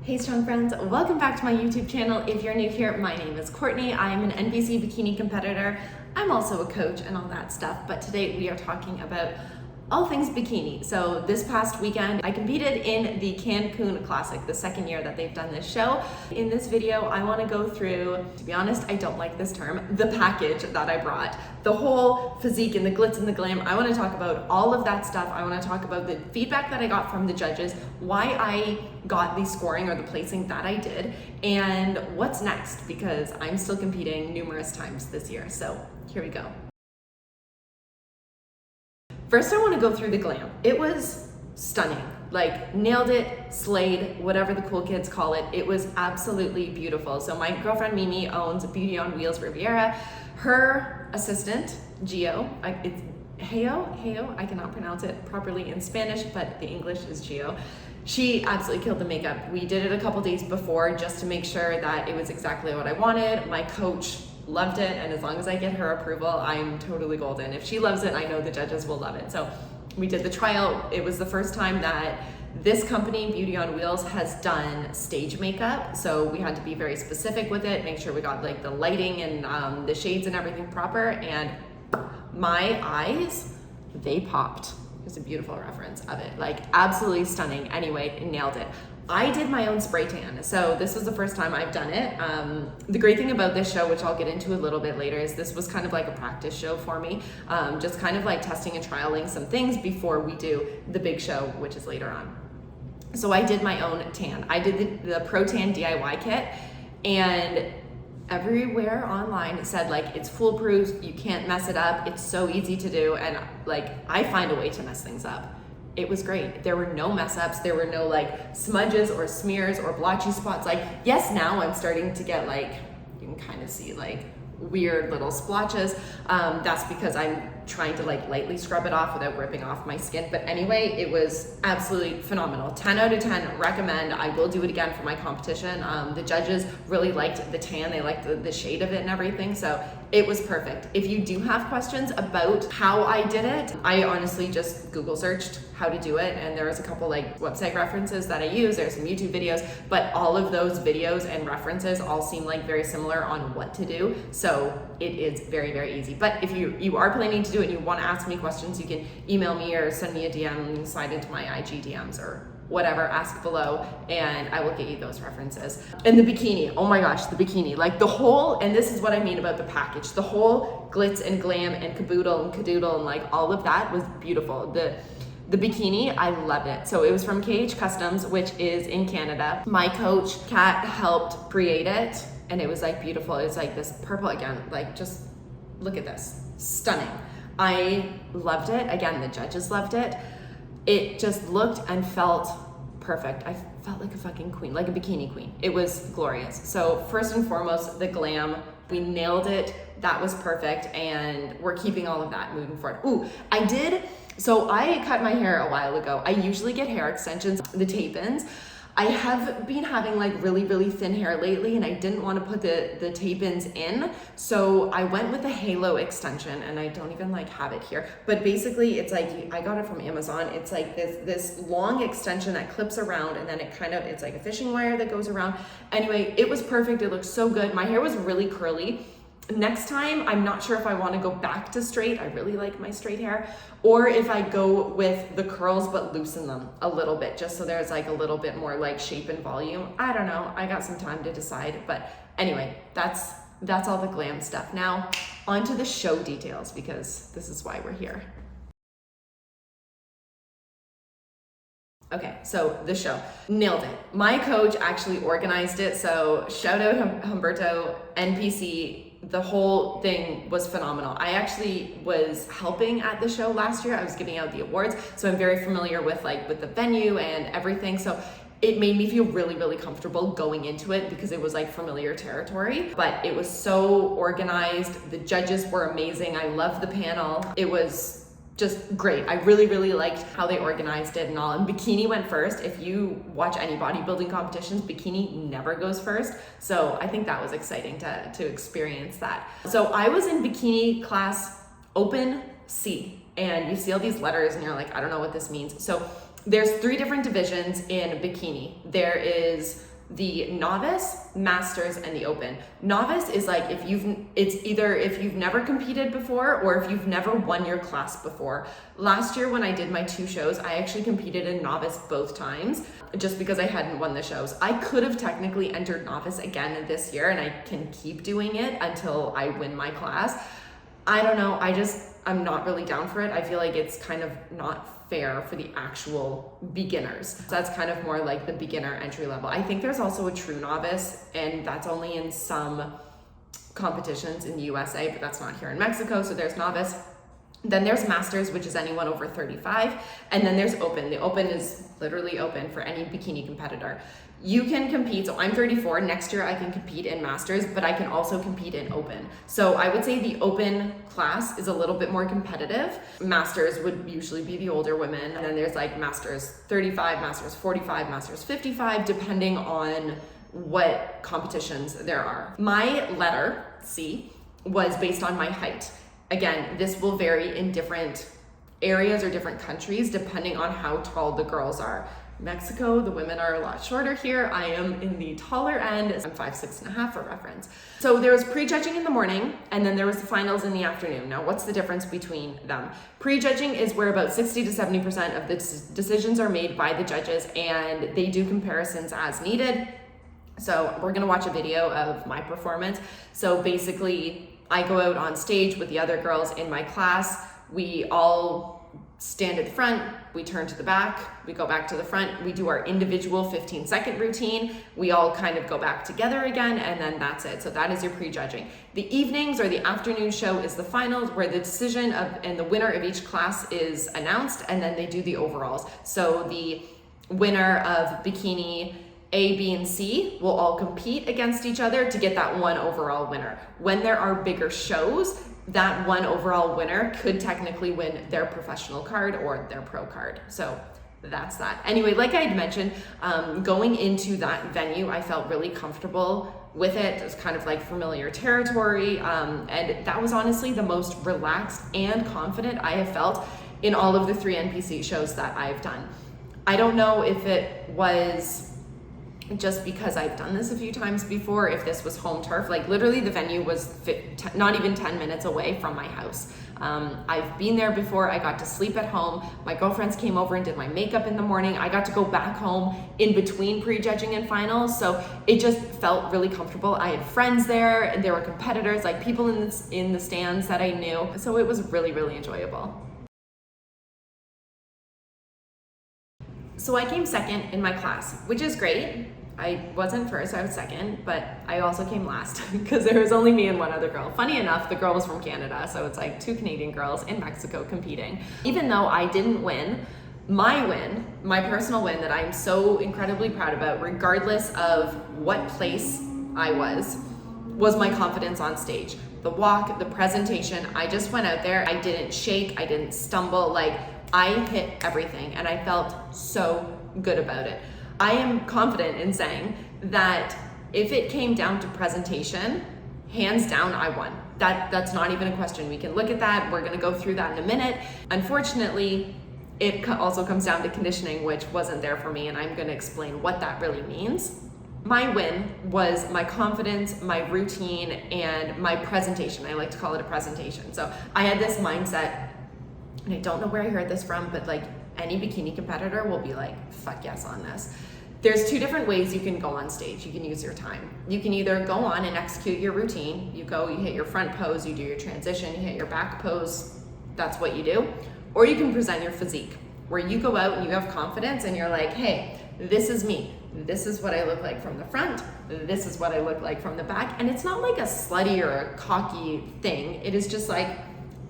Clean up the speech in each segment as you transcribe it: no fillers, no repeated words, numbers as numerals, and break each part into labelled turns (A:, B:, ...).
A: Hey strong friends, welcome back to my YouTube channel. If you're new here, my name is Courtney. I am an NPC bikini competitor. I'm also a coach and all that stuff, but today we are talking about all things bikini. So this past weekend, I competed in the Cancun Classic, the second year that they've done this show. In this video, I want to go through, to be honest, I don't like this term, the package that I brought. The whole physique and the glitz and the glam. I want to talk about all of that stuff. I want to talk about the feedback that I got from the judges, why I got the scoring or the placing that I did, and what's next, because I'm still competing numerous times this year. So here we go. First, I want to go through the glam. It was stunning, like nailed it, slayed, whatever the cool kids call it. It was absolutely beautiful. So my girlfriend Mimi owns Beauty on Wheels Riviera. Her assistant, Gio, it's Heo, I cannot pronounce it properly in Spanish, but the English is Gio. She absolutely killed the makeup. We did it a couple days before just to make sure that it was exactly what I wanted. My coach loved it, and as long as I get her approval, I'm totally golden. If she loves it, I know the judges will love it. So we did the trial. It was the first time that this company, Beauty on Wheels, has done stage makeup. So we had to be very specific with it, make sure we got like the lighting and the shades and everything proper. And my eyes, they popped. It's a beautiful reference of it, like absolutely stunning. Anyway, nailed it. I did my own spray tan, so this was the first time I've done it. The great thing about this show, which I'll get into a little bit later, is this was kind of like a practice show for me, just kind of like testing and trialing some things before we do the big show, which is later on. So I did my own tan. I did the Pro Tan DIY kit, and everywhere online it said like it's foolproof, you can't mess it up, it's so easy to do, and like I find a way to mess things up. It was great. There were no mess ups. There were no like smudges or smears or blotchy spots. Like, yes, now I'm starting to get like, you can kind of see like weird little splotches. That's because I'm trying to like lightly scrub it off without ripping off my skin. But anyway, it was absolutely phenomenal. 10 out of 10, recommend. I will do it again for my competition. The judges really liked the tan. They liked the shade of it and everything. So it was perfect. If you do have questions about how I did it, I honestly just Google searched how to do it. And there was a couple like website references that I use. There's some YouTube videos, but all of those videos and references all seem like very similar on what to do. So it is very, very easy. But if you are planning to do it and you want to ask me questions, you can email me or send me a DM and you can slide into my IG DMs or whatever, ask below, and I will get you those references. And the bikini, oh my gosh, the bikini, like the whole, and this is what I mean about the package, the whole glitz and glam and caboodle and cadoodle and like all of that was beautiful. The bikini, I loved it. So it was from KH Customs, which is in Canada. My coach, Kat, helped create it, and it was like beautiful. It's like this purple again, like just look at this, stunning. I loved it. Again, the judges loved it. It just looked and felt perfect. I felt like a fucking queen, like a bikini queen. It was glorious. So first and foremost, the glam, we nailed it. That was perfect. And we're keeping all of that moving forward. Ooh, so I cut my hair a while ago. I usually get hair extensions, the tape-ins. I have been having like really, really thin hair lately, and I didn't want to put the tape-ins in. So I went with the halo extension, and I don't even like have it here. But basically it's like, I got it from Amazon. It's like this long extension that clips around, and then it's like a fishing wire that goes around. Anyway, it was perfect. It looked so good. My hair was really curly. Next time, I'm not sure if I want to go back to straight. I really like my straight hair. Or if I go with the curls but loosen them a little bit, just so there's like a little bit more like shape and volume. I don't know. I got some time to decide. But anyway, that's all the glam stuff. Now, on to the show details, because this is why we're here. Okay, so the show, nailed it. My coach actually organized it, so shout out Humberto, NPC. The whole thing was phenomenal. I actually was helping at the show last year. I was giving out the awards, so I'm very familiar with the venue and everything. So it made me feel really, really comfortable going into it because it was like familiar territory, but it was so organized. The judges were amazing. I loved the panel. It was just great. I really, really liked how they organized it and all. And bikini went first. If you watch any bodybuilding competitions, bikini never goes first. So I think that was exciting to experience that. So I was in bikini class open C, and you see all these letters and you're like, I don't know what this means. So there's 3 different divisions in bikini. There is the novice, masters, and the open. Novice is like it's either if you've never competed before or if you've never won your class before. Last year when I did my 2 shows, I actually competed in novice both times just because I hadn't won the shows. I could have technically entered novice again this year, and I can keep doing it until I win my class. I don't know, I'm not really down for it. I feel like it's kind of not fair for the actual beginners. So that's kind of more like the beginner entry level. I think there's also a true novice, and that's only in some competitions in the USA, but that's not here in Mexico. So there's novice. Then there's masters, which is anyone over 35. And then there's open. The open is literally open for any bikini competitor. You can compete, so I'm 34, next year I can compete in masters, but I can also compete in open. So I would say the open class is a little bit more competitive. Masters would usually be the older women, and then there's like masters 35, masters 45, masters 55, depending on what competitions there are. My letter, C, was based on my height. Again, this will vary in different areas or different countries depending on how tall the girls are. Mexico, the women are a lot shorter here. I am in the taller end. I'm 5'6.5" for reference. So there was pre-judging in the morning, and then there was the finals in the afternoon. Now, what's the difference between them? Pre-judging is where about 60 to 70% of the decisions are made by the judges, and they do comparisons as needed. So we're gonna watch a video of my performance. So basically, I go out on stage with the other girls in my class. We all stand at the front, we turn to the back, we go back to the front, we do our individual 15-second routine, we all kind of go back together again, and then that's it. So that is your pre-judging. The evenings or the afternoon show is the finals, where the decision of and the winner of each class is announced, and then they do the overalls. So the winner of bikini A, B, and C will all compete against each other to get that one overall winner. When there are bigger shows, that one overall winner could technically win their professional card or their pro card. So that's that. Anyway, like I had mentioned, going into that venue, I felt really comfortable with it. It was kind of like familiar territory. And that was honestly the most relaxed and confident I have felt in all of the 3 NPC shows that I've done. I don't know if it was just because I've done this a few times before, if this was home turf. Like literally the venue was not even 10 minutes away from my house. I've been there before. I got to sleep at home. My girlfriends came over and did my makeup in the morning. I got to go back home in between pre-judging and finals. So it just felt really comfortable. I had friends there, and there were competitors, like people in the stands that I knew. So it was really, really enjoyable. So I came second in my class, which is great. I wasn't first, I was second, but I also came last because there was only me and one other girl. Funny enough, the girl was from Canada, so it's like 2 Canadian girls in Mexico competing. Even though I didn't win, my personal win that I'm so incredibly proud about, regardless of what place I was my confidence on stage. The walk, the presentation, I just went out there, I didn't shake, I didn't stumble, like I hit everything, and I felt so good about it. I am confident in saying that if it came down to presentation, hands down, I won. That's not even a question. We can look at that. We're gonna go through that in a minute. Unfortunately, it also comes down to conditioning, which wasn't there for me, and I'm gonna explain what that really means. My win was my confidence, my routine, and my presentation. I like to call it a presentation. So I had this mindset, and I don't know where I heard this from, but like any bikini competitor will be like, fuck yes on this. There's 2 different ways you can go on stage. You can use your time. You can either go on and execute your routine. You go, you hit your front pose, you do your transition, you hit your back pose. That's what you do. Or you can present your physique, where you go out and you have confidence and you're like, hey, this is me. This is what I look like from the front. This is what I look like from the back. And it's not like a slutty or a cocky thing. It is just like,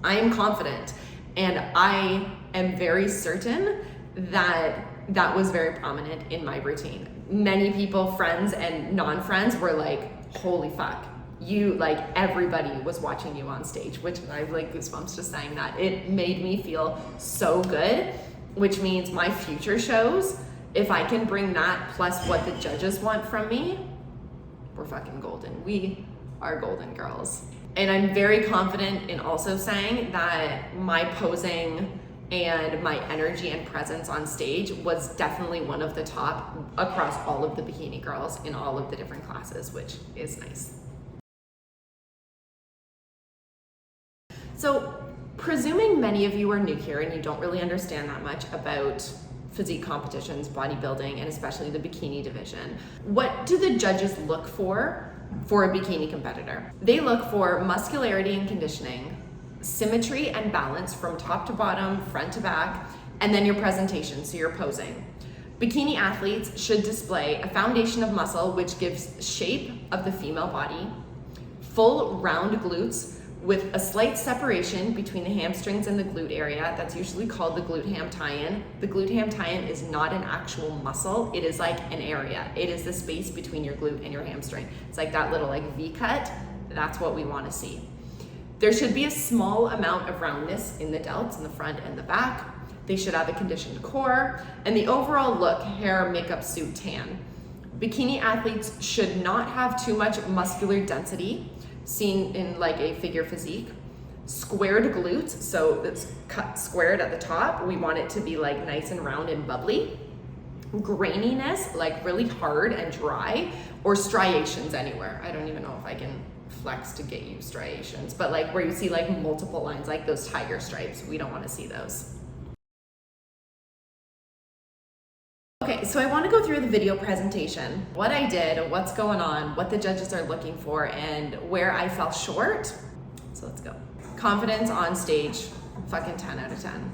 A: I am confident. And I am very certain that that was very prominent in my routine. Many people, friends and non-friends, were like, holy fuck, you, like everybody was watching you on stage, which I have like goosebumps just saying that. It made me feel so good, which means my future shows, if I can bring that plus what the judges want from me, we're fucking golden. We are golden girls. And I'm very confident in also saying that my posing and my energy and presence on stage was definitely one of the top across all of the bikini girls in all of the different classes, which is nice. So, presuming many of you are new here and you don't really understand that much about physique competitions, bodybuilding, and especially the bikini division, what do the judges look for a bikini competitor? They look for muscularity and conditioning, symmetry and balance from top to bottom, front to back, and then your presentation, so you're posing. Bikini athletes should display a foundation of muscle which gives shape of the female body, full round glutes with a slight separation between the hamstrings and the glute area. That's usually called the glute ham tie-in. The glute ham tie-in is not an actual muscle. It is like an area. It is the space between your glute and your hamstring. It's like that little like V-cut. That's what we want to see. There should be a small amount of roundness in the delts in the front and the back. They should have a conditioned core, and the overall look, hair, makeup, suit, tan. Bikini athletes should not have too much muscular density seen in like a figure physique. Squared glutes, so it's cut squared at the top. We want it to be like nice and round and bubbly. Graininess, like really hard and dry, or striations anywhere. I don't even know if I can flex to get you striations, but like where you see like multiple lines, like those tiger stripes, we don't want to see those. Okay, so I want to go through the video presentation, what I did, what's going on, what the judges are looking for, and where I fell short. So let's go. Confidence on stage, fucking 10 out of 10.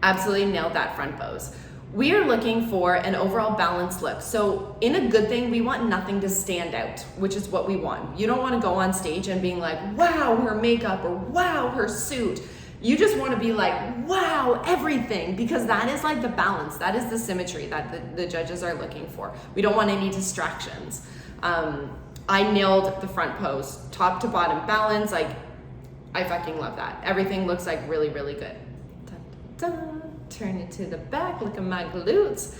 A: Absolutely nailed that front pose. We are looking for an overall balanced look. So in a good thing, we want nothing to stand out, which is what we want. You don't want to go on stage and being like, wow, her makeup, or wow, her suit. You just want to be like, wow, everything, because that is like the balance. That is the symmetry that the judges are looking for. We don't want any distractions. I nailed the front pose, top to bottom balance. Like, I fucking love that. Everything looks like really, really good. Dun, dun, dun. Turn it to the back, look at my glutes.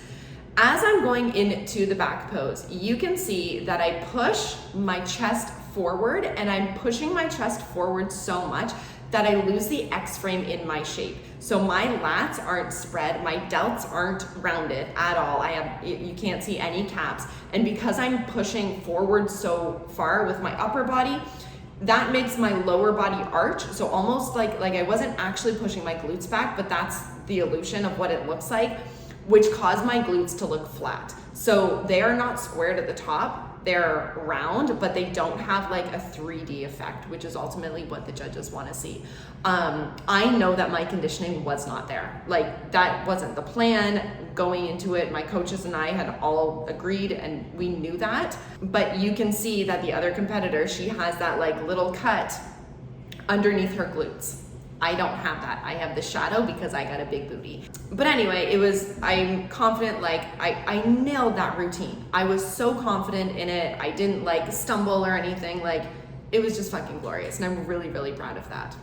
A: As I'm going into the back pose, you can see that I push my chest forward, and I'm pushing my chest forward so much that I lose the X frame in my shape. So my lats aren't spread, my delts aren't rounded at all. You can't see any caps. And because I'm pushing forward so far with my upper body, that makes my lower body arch. So almost like I wasn't actually pushing my glutes back, but that's the illusion of what it looks like, which caused my glutes to look flat. So they are not squared at the top, they're round, but they don't have like a 3D effect, which is ultimately what the judges want to see. I know that my conditioning was not there. Like, that wasn't the plan going into it. My coaches and I had all agreed, and we knew that. But you can see that the other competitor, she has that like little cut underneath her glutes. I don't have that. I have the shadow because I got a big booty. But anyway, I'm confident, like I nailed that routine. I was so confident in it. I didn't like stumble or anything. Like, it was just fucking glorious, and I'm really, really proud of that.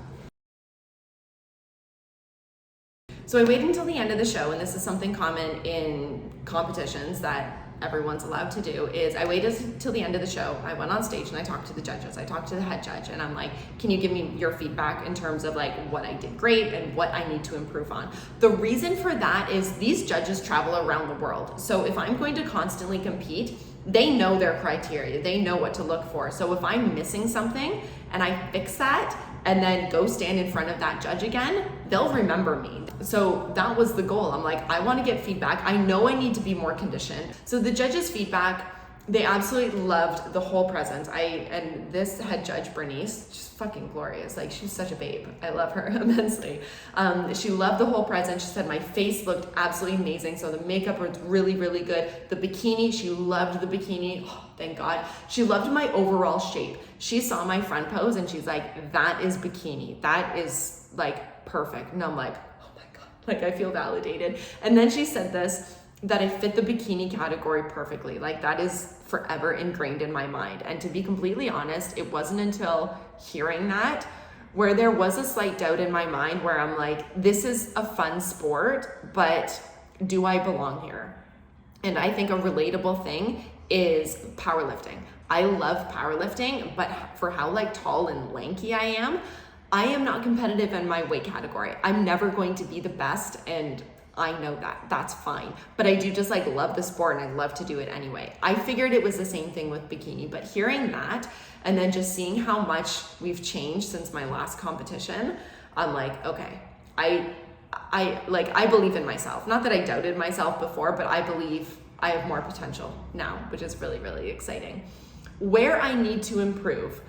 A: So I waited until the end of the show, and this is something common in competitions that everyone's allowed to do, is I waited till the end of the show. I went on stage and I talked to the judges. I talked to the head judge, and I'm like, can you give me your feedback in terms of like what I did great and what I need to improve on? The reason for that is these judges travel around the world. So if I'm going to constantly compete, they know their criteria. They know what to look for. So if I'm missing something and I fix that and then go stand in front of that judge again, they'll remember me. So that was the goal. I'm like, I want to get feedback. I know I need to be more conditioned. So the judges' feedback, they absolutely loved the whole presence. And this head judge, Bernice, she's fucking glorious. Like, she's such a babe. I love her immensely. She loved the whole presence. She said my face looked absolutely amazing. So the makeup was really, really good. The bikini, she loved the bikini. Oh, thank God. She loved my overall shape. She saw my front pose and she's like, that is bikini. That is like perfect. And I'm like, oh my God, like I feel validated. And then she said this, that I fit the bikini category perfectly. Like, that is forever ingrained in my mind. And to be completely honest, it wasn't until hearing that where there was a slight doubt in my mind where I'm like, this is a fun sport, but do I belong here? And I think a relatable thing is powerlifting. I love powerlifting, but for how like tall and lanky I am not competitive in my weight category. I'm never going to be the best, and I know that. That's fine. But I do just like love the sport, and I love to do it anyway. I figured it was the same thing with bikini, but hearing that and then just seeing how much we've changed since my last competition, I'm like, okay, I believe in myself. Not that I doubted myself before, but I believe I have more potential now, which is really, really exciting. Where I need to improve,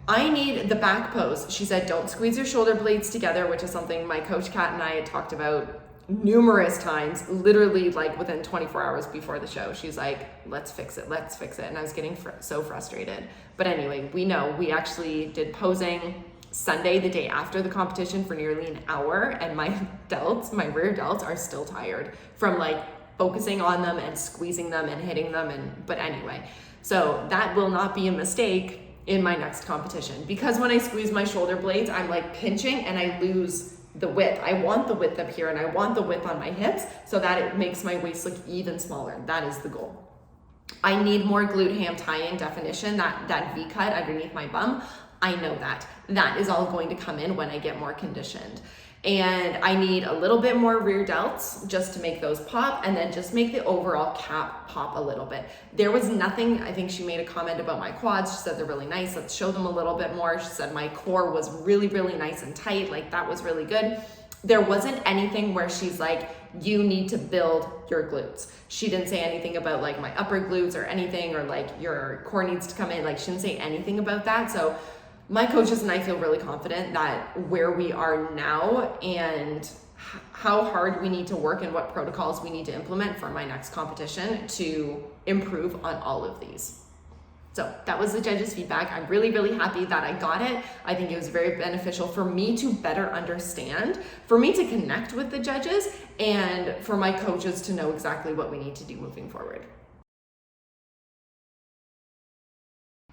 A: I need the back pose. She said, don't squeeze your shoulder blades together, which is something my coach Kat and I had talked about numerous times, literally like within 24 hours before the show. She's like, let's fix it. And I was getting so frustrated. But anyway, we actually did posing Sunday, the day after the competition, for nearly an hour, and my rear delts are still tired from like focusing on them and squeezing them and hitting them. But anyway, so that will not be a mistake in my next competition, because when I squeeze my shoulder blades, I'm like pinching and I lose the width. I want the width up here and I want the width on my hips so that it makes my waist look even smaller. That is the goal. I need more glute ham tie-in definition, that V cut underneath my bum. I know that is all going to come in when I get more conditioned. And I need a little bit more rear delts just to make those pop, and then just make the overall cap pop a little bit. There was nothing, I think she made a comment about my quads. She said they're really nice. Let's show them a little bit more. She said my core was really, really nice and tight. Like that was really good. There wasn't anything where she's like, you need to build your glutes. She didn't say anything about like my upper glutes or anything, or like your core needs to come in. Like she didn't say anything about that. So my coaches and I feel really confident that where we are now and how hard we need to work and what protocols we need to implement for my next competition to improve on all of these. So that was the judges' feedback. I'm really, really happy that I got it. I think it was very beneficial for me to better understand, for me to connect with the judges, and for my coaches to know exactly what we need to do moving forward.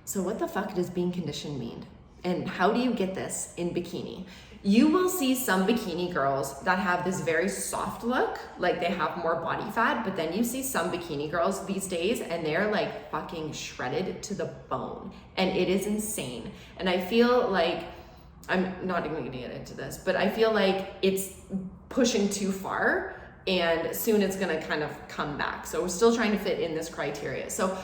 A: So what the fuck does being conditioned mean? And how do you get this in bikini? You will see some bikini girls that have this very soft look, like they have more body fat, but then you see some bikini girls these days and they're like fucking shredded to the bone. And it is insane. And I feel like, I'm not even gonna get into this, but I feel like it's pushing too far and soon it's gonna kind of come back. So we're still trying to fit in this criteria. So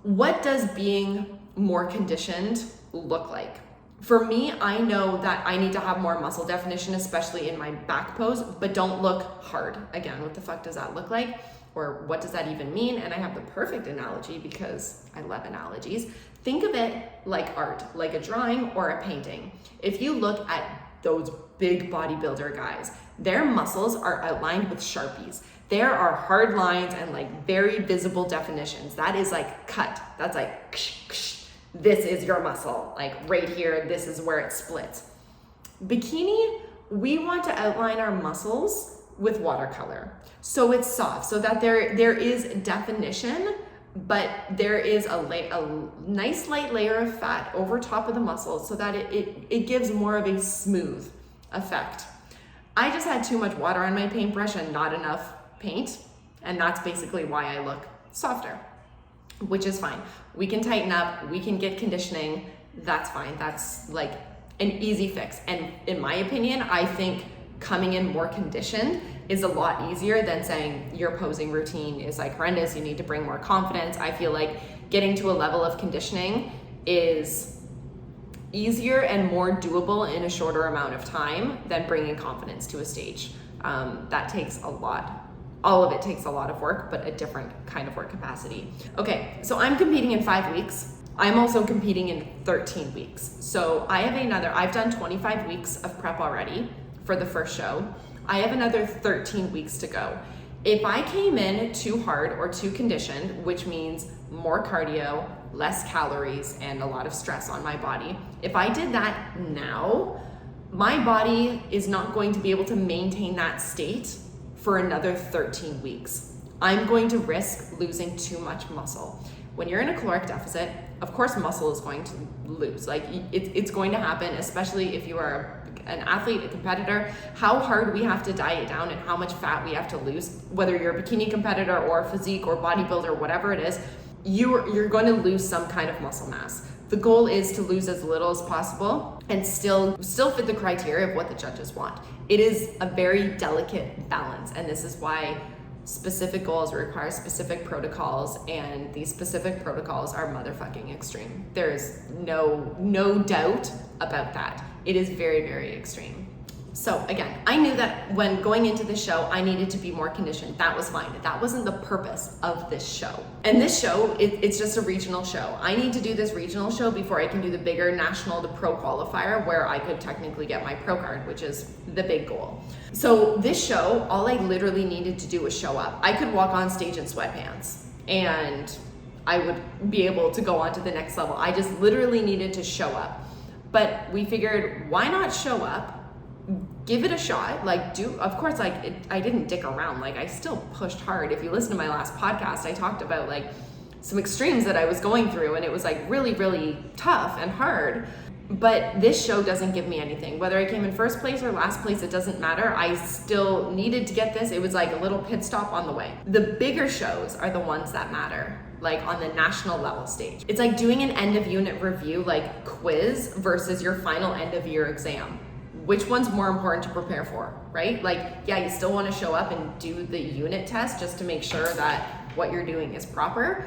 A: what does being more conditioned look like? For me, I know that I need to have more muscle definition, especially in my back pose, but don't look hard. Again, what the fuck does that look like? Or what does that even mean? And I have the perfect analogy because I love analogies. Think of it like art, like a drawing or a painting. If you look at those big bodybuilder guys, their muscles are outlined with Sharpies. There are hard lines and like very visible definitions. That is like cut. That's like ksh, ksh. This is your muscle, like right here, this is where it splits. Bikini, we want to outline our muscles with watercolor. So it's soft, so that there is definition, but there is a nice light layer of fat over top of the muscles so that it gives more of a smooth effect. I just had too much water on my paintbrush and not enough paint, and that's basically why I look softer, which is fine. We can tighten up, we can get conditioning, that's fine. That's like an easy fix. And in my opinion, I think coming in more conditioned is a lot easier than saying your posing routine is like horrendous, you need to bring more confidence. I feel like getting to a level of conditioning is easier and more doable in a shorter amount of time than bringing confidence to a stage. That takes a lot. All of it takes a lot of work, but a different kind of work capacity. Okay, so I'm competing in 5 weeks. I'm also competing in 13 weeks. So I've done 25 weeks of prep already for the first show. I have another 13 weeks to go. If I came in too hard or too conditioned, which means more cardio, less calories, and a lot of stress on my body, if I did that now, my body is not going to be able to maintain that state for another 13 weeks. I'm going to risk losing too much muscle. When you're in a caloric deficit, of course muscle is going to lose. Like it's going to happen, especially if you are an athlete, a competitor, how hard we have to diet down and how much fat we have to lose, whether you're a bikini competitor or physique or bodybuilder, whatever it is, you're going to lose some kind of muscle mass. The goal is to lose as little as possible and still fit the criteria of what the judges want. It is a very delicate balance, and this is why specific goals require specific protocols, and these specific protocols are motherfucking extreme. There's no doubt about that. It is very, very extreme. So again, I knew that when going into the show, I needed to be more conditioned. That was fine. That wasn't the purpose of this show. And this show, it's just a regional show. I need to do this regional show before I can do the bigger national, the Pro Qualifier, where I could technically get my pro card, which is the big goal. So this show, all I literally needed to do was show up. I could walk on stage in sweatpants and I would be able to go on to the next level. I just literally needed to show up. But we figured, why not show up? Give it a shot. Of course, I didn't dick around. I still pushed hard. If you listen to my last podcast, I talked about some extremes that I was going through, and it was really, really tough and hard. But this show doesn't give me anything. Whether I came in first place or last place, it doesn't matter. I still needed to get this. It was like a little pit stop on the way. The bigger shows are the ones that matter, on the national level stage. It's like doing an end of unit review, quiz versus your final end of year exam. Which one's more important to prepare for, right? Yeah, you still want to show up and do the unit test just to make sure that what you're doing is proper.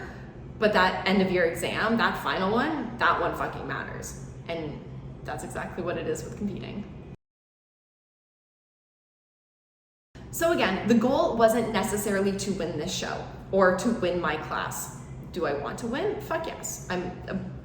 A: But that end of year exam, that final one, that one fucking matters. And that's exactly what it is with competing. So again, the goal wasn't necessarily to win this show or to win my class. Do I want to win? Fuck yes.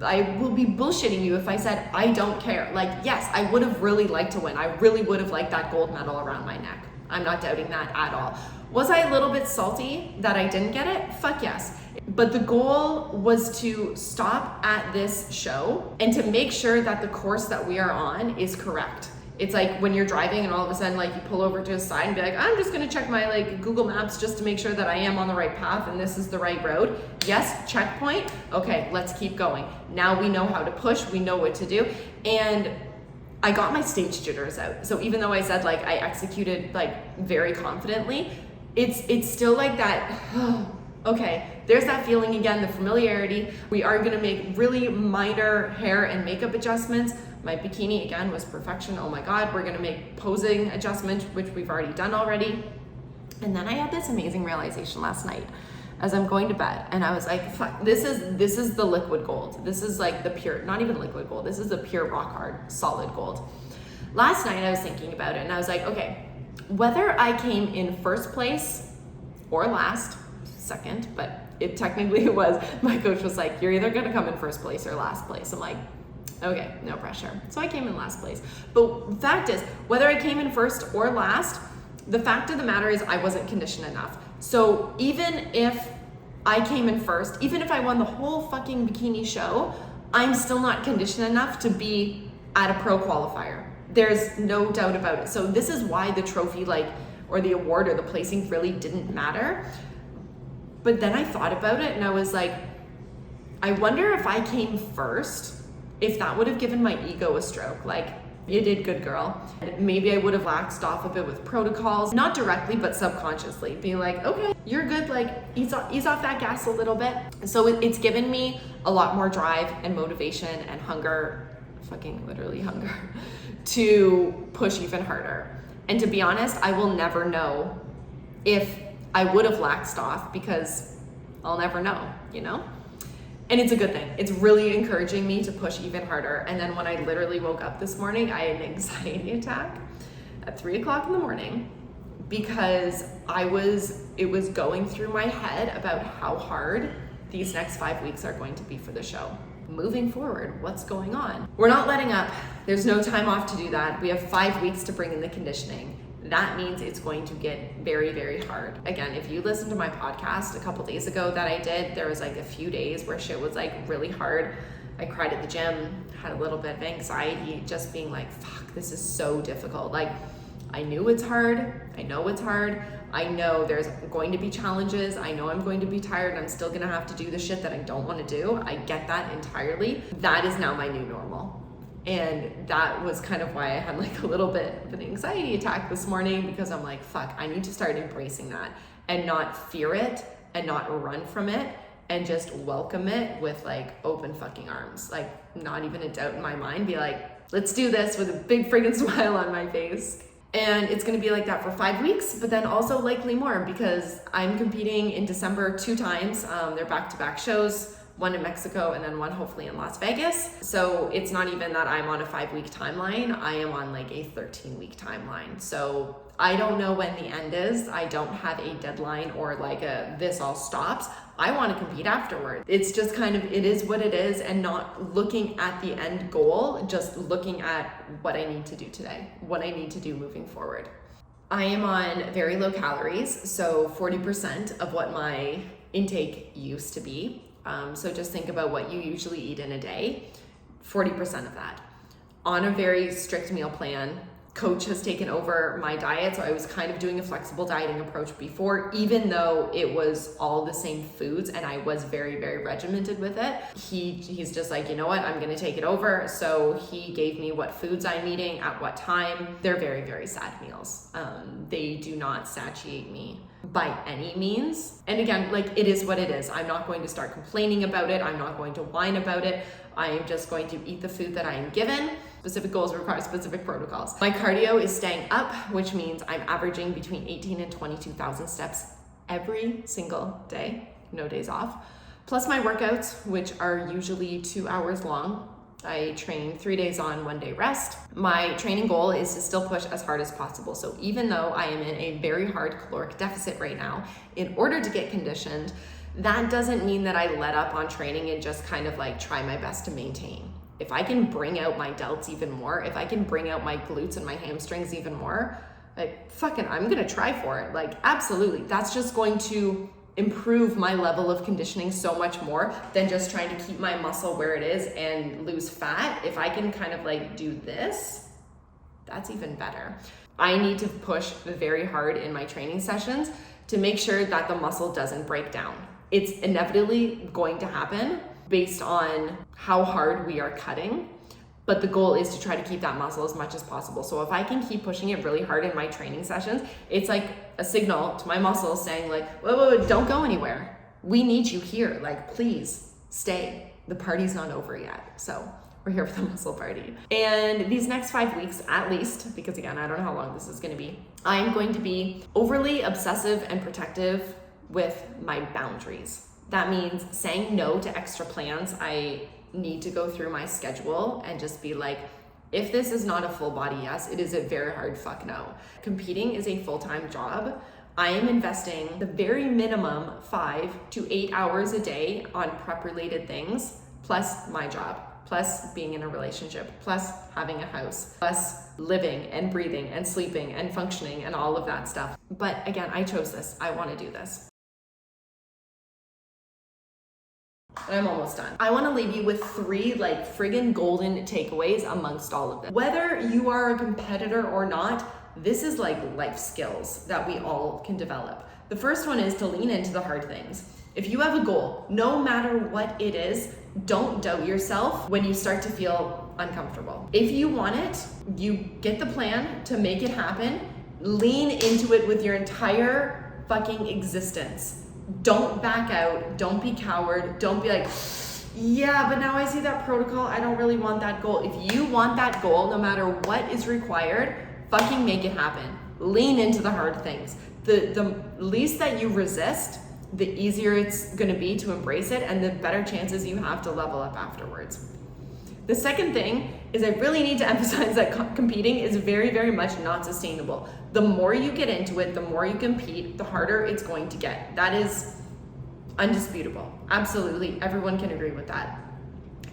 A: I will be bullshitting you if I said I don't care. Yes, I would have really liked to win. I really would have liked that gold medal around my neck. I'm not doubting that at all. Was I a little bit salty that I didn't get it? Fuck yes. But the goal was to stop at this show and to make sure that the course that we are on is correct. It's like when you're driving and all of a sudden you pull over to a side and be like, I'm just gonna check my Google Maps just to make sure that I am on the right path and this is the right road. Yes, checkpoint. Okay, let's keep going. Now we know how to push, we know what to do. And I got my stage jitters out. So even though I said I executed very confidently, it's still that, okay, there's that feeling again, the familiarity. We are gonna make really minor hair and makeup adjustments. My bikini again was perfection. Oh my God, we're gonna make posing adjustments, which we've already done already. And then I had this amazing realization last night as I'm going to bed, and I was like, fuck, this is the liquid gold. This is the pure, not even liquid gold. This is the pure rock hard, solid gold. Last night I was thinking about it and I was like, okay, whether I came in first place or last, second, but it technically was, my coach was like, you're either gonna come in first place or last place. I'm like, okay, no pressure. So I came in last place. But the fact is, whether I came in first or last, the fact of the matter is I wasn't conditioned enough. So even if I came in first, even if I won the whole fucking bikini show, I'm still not conditioned enough to be at a pro qualifier. There's no doubt about it. So this is why the trophy, or the award or the placing really didn't matter. But then I thought about it and I was like, I wonder if I came first, if that would have given my ego a stroke. You did good, girl. Maybe I would have laxed off a bit with protocols, not directly, but subconsciously, being like, okay, you're good, ease off that gas a little bit. So it's given me a lot more drive and motivation and hunger, fucking literally hunger, to push even harder. And to be honest, I will never know if I would have laxed off, because I'll never know, And it's a good thing. It's really encouraging me to push even harder. And then when I literally woke up this morning, I had an anxiety attack at 3 o'clock in the morning because it was going through my head about how hard these next 5 weeks are going to be for the show. Moving forward, what's going on? We're not letting up. There's no time off to do that. We have 5 weeks to bring in the conditioning. That means it's going to get very, very hard. Again, if you listen to my podcast a couple days ago that I did, there was a few days where shit was really hard. I cried at the gym, had a little bit of anxiety, just being like, fuck, this is so difficult. I knew it's hard. I know it's hard. I know there's going to be challenges. I know I'm going to be tired. I'm still gonna have to do the shit that I don't want to do. I get that entirely. That is now my new normal. And that was kind of why I had like a little bit of an anxiety attack this morning, because I'm like, fuck, I need to start embracing that and not fear it and not run from it, and just welcome it with like open fucking arms. Like not even a doubt in my mind, be like, let's do this with a big friggin' smile on my face. And it's gonna be like that for 5 weeks, but then also likely more, because I'm competing in December 2 times. They're back-to-back shows, one in Mexico and then one hopefully in Las Vegas. So it's not even that I'm on a 5-week timeline, I am on like a 13-week timeline. So I don't know when the end is. I don't have a deadline or like a this all stops. I want to compete afterward. It's just kind of, it is what it is, and not looking at the end goal, just looking at what I need to do today, what I need to do moving forward. I am on very low calories, so 40% of what my intake used to be. So just think about what you usually eat in a day, 40% of that. On a very strict meal plan. Coach has taken over my diet, so I was kind of doing a flexible dieting approach before, even though it was all the same foods and I was very, very regimented with it. He's just like, you know what, I'm gonna take it over. So he gave me what foods I'm eating at what time. They're very, very sad meals. They do not satiate me by any means. And again, like, it is what it is. I'm not going to start complaining about it. I'm not going to whine about it. I am just going to eat the food that I am given. Specific goals require specific protocols. My cardio is staying up, which means I'm averaging between 18 and 22,000 steps every single day, no days off. Plus my workouts, which are usually 2 hours long. I train 3 days on, 1 day rest. My training goal is to still push as hard as possible. So even though I am in a very hard caloric deficit right now, in order to get conditioned, that doesn't mean that I let up on training and just kind of like try my best to maintain. If I can bring out my delts even more, if I can bring out my glutes and my hamstrings even more, like fucking, I'm gonna try for it. Like absolutely, that's just going to improve my level of conditioning so much more than just trying to keep my muscle where it is and lose fat. If I can kind of like do this, that's even better. I need to push very hard in my training sessions to make sure that the muscle doesn't break down. It's inevitably going to happen based on how hard we are cutting, but the goal is to try to keep that muscle as much as possible. So if I can keep pushing it really hard in my training sessions, it's like a signal to my muscles saying like, whoa, don't go anywhere. We need you here, like please stay. The party's not over yet. So we're here for the muscle party. And these next 5 weeks, at least, because again, I don't know how long this is gonna be, I'm going to be overly obsessive and protective with my boundaries. That means saying no to extra plans. I need to go through my schedule and just be like, if this is not a full body yes, it is a very hard fuck no. Competing is a full-time job. I am investing the very minimum 5 to 8 hours a day on prep-related things, plus my job, plus being in a relationship, plus having a house, plus living and breathing and sleeping and functioning and all of that stuff. But again, I chose this. I want to do this. I'm almost done. I want to leave you with 3 like friggin' golden takeaways amongst all of them. Whether you are a competitor or not, this is like life skills that we all can develop. The first one is to lean into the hard things. If you have a goal, no matter what it is, don't doubt yourself when you start to feel uncomfortable. If you want it, you get the plan to make it happen. Lean into it with your entire fucking existence. Don't back out. Don't be coward. Don't be like, yeah, but now I see that protocol. I don't really want that goal. If you want that goal, no matter what is required, fucking make it happen. Lean into the hard things. The least that you resist, the easier it's gonna be to embrace it, and the better chances you have to level up afterwards. The second thing is I really need to emphasize that competing is very, very much not sustainable. The more you get into it, the more you compete, the harder it's going to get. That is undisputable. Absolutely, everyone can agree with that.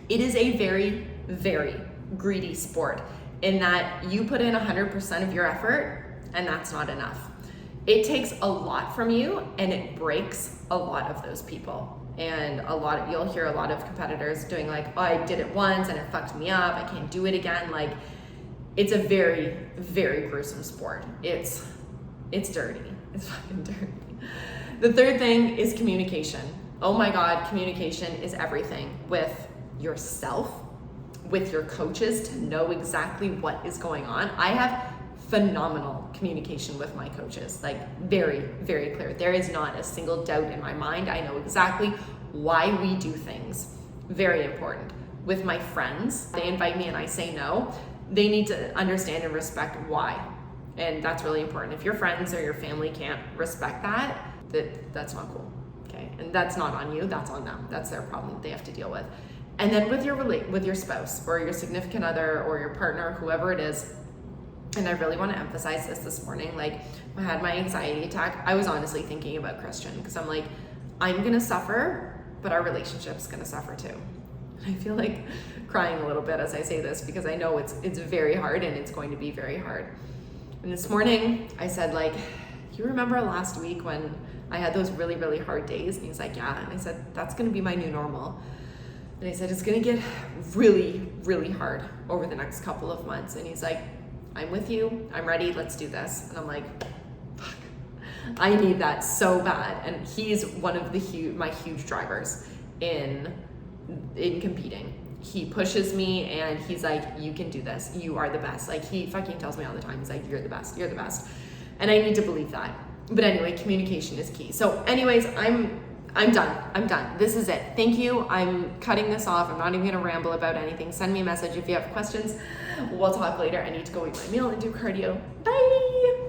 A: It is a very, very greedy sport in that you put in 100% of your effort and that's not enough. It takes a lot from you and it breaks a lot of those people. And you'll hear a lot of competitors doing like, oh, I did it once and it fucked me up, I can't do it again. Like, it's a very, very gruesome sport. It's dirty. It's fucking dirty. The third thing is communication. Oh my God, communication is everything with yourself, with your coaches to know exactly what is going on. I have phenomenal communication with my coaches, like very, very clear. There is not a single doubt in my mind. I know exactly why we do things. Very important. With my friends, they invite me and I say no. They need to understand and respect why. And that's really important. If your friends or your family can't respect that, that's not cool. Okay, and that's not on you, that's on them. That's their problem that they have to deal with. And then with your spouse or your significant other or your partner, whoever it is, and I really want to emphasize this morning, like I had my anxiety attack, I was honestly thinking about Christian, because I'm like, I'm gonna suffer, but our relationship's gonna suffer too. I feel like crying a little bit as I say this, because I know it's very hard and it's going to be very hard. And this morning I said, like, you remember last week when I had those really, really hard days? And he's like, yeah. And I said, that's gonna be my new normal. And I said, it's gonna get really, really hard over the next couple of months. And he's like, I'm with you, I'm ready, let's do this. And I'm like, fuck, I need that so bad. And he's one of my huge drivers in competing. He pushes me and he's like, you can do this, you are the best. Like, he fucking tells me all the time, he's like, you're the best. And I need to believe that. But anyway, communication is key. So anyways, I'm done. This is it. Thank you. I'm cutting this off. I'm not even gonna ramble about anything. Send me a message if you have questions. We'll talk later. I need to go eat my meal and do cardio. Bye.